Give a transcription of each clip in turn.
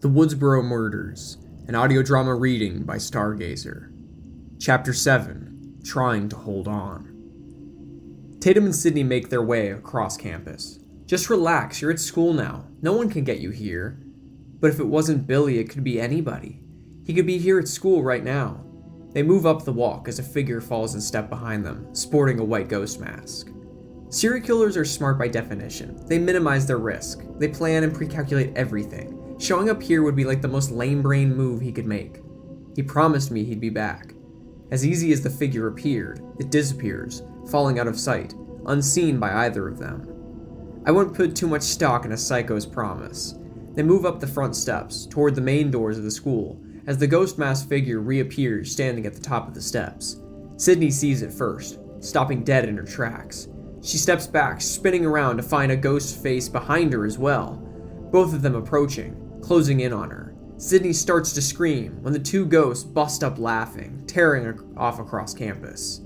The Woodsboro Murders, an audio drama reading by Stargazer. Chapter 7, Trying to Hold On. Tatum and Sydney make their way across campus. Just relax, you're at school now. No one can get you here. But if it wasn't Billy, it could be anybody. He could be here at school right now. They move up the walk as a figure falls in step behind them, sporting a white ghost mask. Serial killers are smart by definition. They minimize their risk. They plan and pre-calculate everything. Showing up here would be like the most lame-brain move he could make. He promised me he'd be back. As easy as the figure appeared, it disappears, falling out of sight, unseen by either of them. I wouldn't put too much stock in a psycho's promise. They move up the front steps, toward the main doors of the school, as the ghost mask figure reappears standing at the top of the steps. Sydney sees it first, stopping dead in her tracks. She steps back, spinning around to find a ghost face behind her as well, both of them approaching, closing in on her. Sydney starts to scream when the two ghosts bust up laughing, tearing off across campus.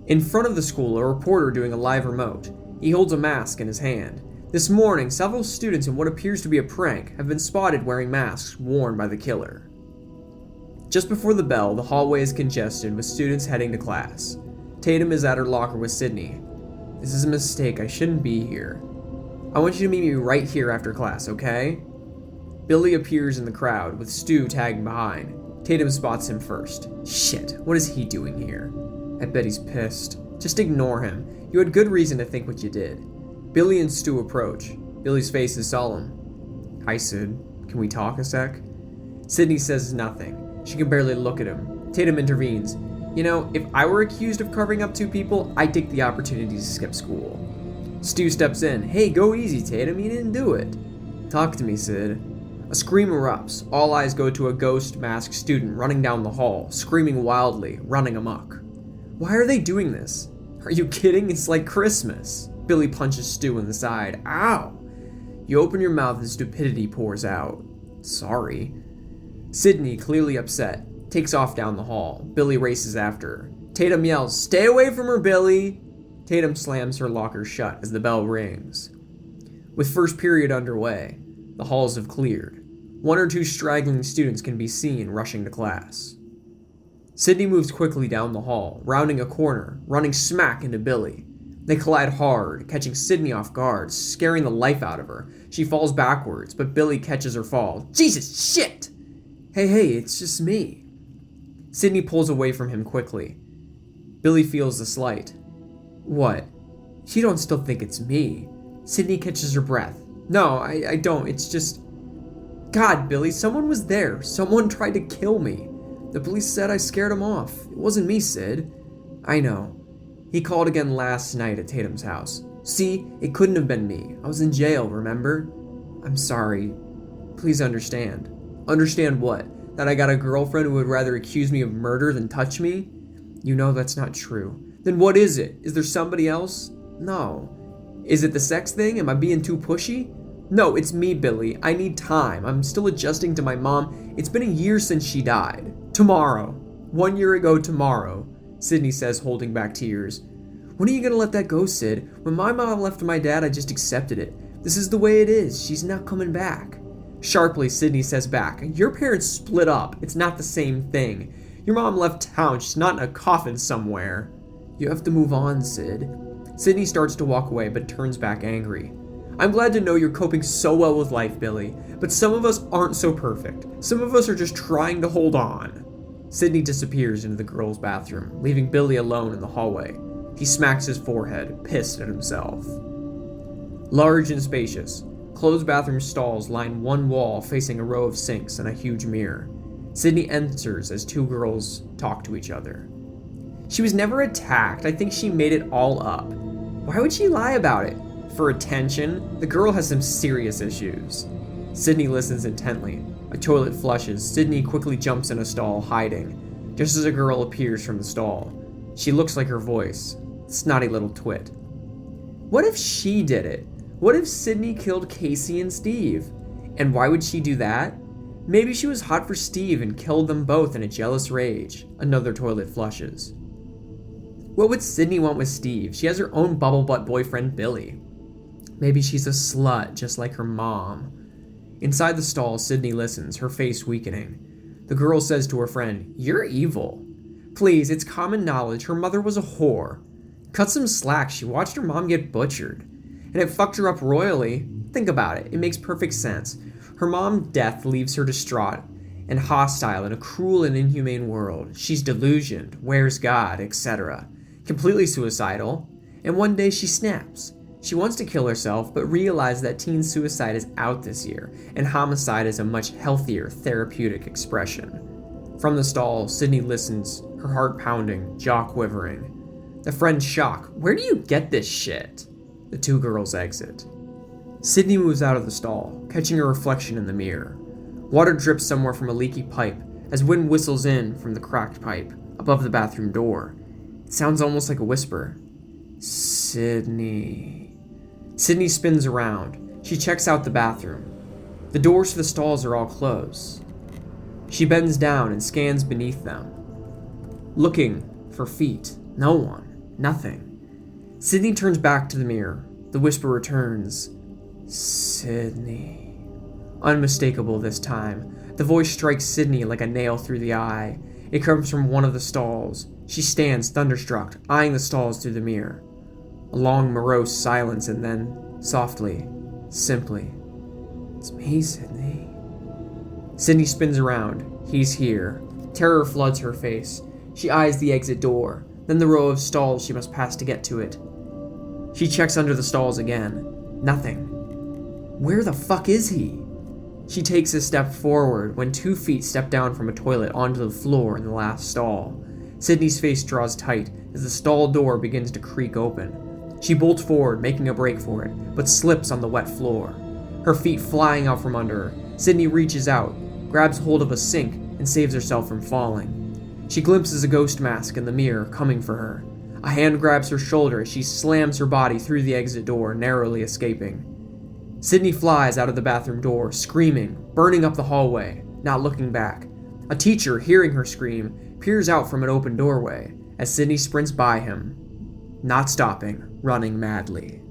In front of the school, a reporter doing a live remote. He holds a mask in his hand. This morning, several students in what appears to be a prank have been spotted wearing masks worn by the killer. Just before the bell, the hallway is congested with students heading to class. Tatum is at her locker with Sydney. This is a mistake, I shouldn't be here. I want you to meet me right here after class, okay? Billy appears in the crowd, with Stu tagging behind. Tatum spots him first. Shit, what is he doing here? I bet he's pissed. Just ignore him. You had good reason to think what you did. Billy and Stu approach. Billy's face is solemn. Hi, Sid. Can we talk a sec? Sydney says nothing. She can barely look at him. Tatum intervenes. You know, if I were accused of covering up two people, I'd take the opportunity to skip school. Stu steps in. Hey, go easy, Tatum. You didn't do it. Talk to me, Sid. A scream erupts. All eyes go to a ghost-masked student running down the hall, screaming wildly, running amok. Why are they doing this? Are you kidding? It's like Christmas. Billy punches Stu in the side. Ow! You open your mouth and stupidity pours out. Sorry. Sydney, clearly upset, takes off down the hall. Billy races after her. Tatum yells, Stay away from her, Billy! Tatum slams her locker shut as the bell rings. With first period underway, the halls have cleared. One or two straggling students can be seen rushing to class. Sydney moves quickly down the hall, rounding a corner, running smack into Billy. They collide hard, catching Sydney off guard, scaring the life out of her. She falls backwards, but Billy catches her fall. Jesus, shit! Hey, it's just me. Sydney pulls away from him quickly. Billy feels the slight. What? You don't still think it's me? Sydney catches her breath. No, I don't. It's just... God, Billy, someone was there. Someone tried to kill me. The police said I scared him off. It wasn't me, Sid. I know. He called again last night at Tatum's house. See, it couldn't have been me. I was in jail, remember? I'm sorry. Please understand. Understand what? That I got a girlfriend who would rather accuse me of murder than touch me? You know that's not true. Then what is it? Is there somebody else? No. Is it the sex thing? Am I being too pushy? No, it's me, Billy. I need time. I'm still adjusting to my mom. It's been a year since she died. Tomorrow. 1 year ago tomorrow, Sydney says, holding back tears. When are you gonna let that go, Sid? When my mom left my dad, I just accepted it. This is the way it is. She's not coming back. Sharply, Sydney says back, Your parents split up. It's not the same thing. Your mom left town. She's not in a coffin somewhere. You have to move on, Sid. Sydney starts to walk away, but turns back angry. I'm glad to know you're coping so well with life, Billy, but some of us aren't so perfect. Some of us are just trying to hold on. Sydney disappears into the girls' bathroom, leaving Billy alone in the hallway. He smacks his forehead, pissed at himself. Large and spacious, closed bathroom stalls line one wall facing a row of sinks and a huge mirror. Sydney enters as two girls talk to each other. She was never attacked. I think she made it all up. Why would she lie about it? For attention? The girl has some serious issues. Sydney listens intently. A toilet flushes. Sydney quickly jumps in a stall, hiding, just as a girl appears from the stall. She looks like her voice. Snotty little twit. What if she did it? What if Sydney killed Casey and Steve? And why would she do that? Maybe she was hot for Steve and killed them both in a jealous rage. Another toilet flushes. What would Sydney want with Steve? She has her own bubble butt boyfriend, Billy. Maybe she's a slut, just like her mom. Inside the stall, Sydney listens, her face weakening. The girl says to her friend, "You're evil." "Please, it's common knowledge. Her mother was a whore." "Cut some slack. She watched her mom get butchered. And it fucked her up royally. Think about it. It makes perfect sense. Her mom's death leaves her distraught and hostile in a cruel and inhumane world. She's delusioned, where's God, etc. Completely suicidal. And one day she snaps. She wants to kill herself, but realizes that teen suicide is out this year, and homicide is a much healthier therapeutic expression. From the stall, Sydney listens, her heart pounding, jaw quivering. The friend's shock. "Where do you get this shit?" The two girls exit. Sydney moves out of the stall, catching her reflection in the mirror. Water drips somewhere from a leaky pipe as wind whistles in from the cracked pipe above the bathroom door. It sounds almost like a whisper. "Sydney." Sydney spins around. She checks out the bathroom. The doors to the stalls are all closed. She bends down and scans beneath them, looking for feet. No one. Nothing. Sydney turns back to the mirror. The whisper returns. "Sydney." Unmistakable this time. The voice strikes Sydney like a nail through the eye. It comes from one of the stalls. She stands, thunderstruck, eyeing the stalls through the mirror. A long, morose silence, and then, softly, simply, "It's me, Sydney." Sydney spins around. He's here. Terror floods her face. She eyes the exit door, then the row of stalls she must pass to get to it. She checks under the stalls again. Nothing. Where the fuck is he? She takes a step forward when 2 feet step down from a toilet onto the floor in the last stall. Sydney's face draws tight as the stall door begins to creak open. She bolts forward, making a break for it, but slips on the wet floor. Her feet flying out from under her, Sydney reaches out, grabs hold of a sink, and saves herself from falling. She glimpses a ghost mask in the mirror coming for her. A hand grabs her shoulder as she slams her body through the exit door, narrowly escaping. Sydney flies out of the bathroom door, screaming, burning up the hallway, not looking back. A teacher, hearing her scream, peers out from an open doorway as Sydney sprints by him, not stopping, running madly.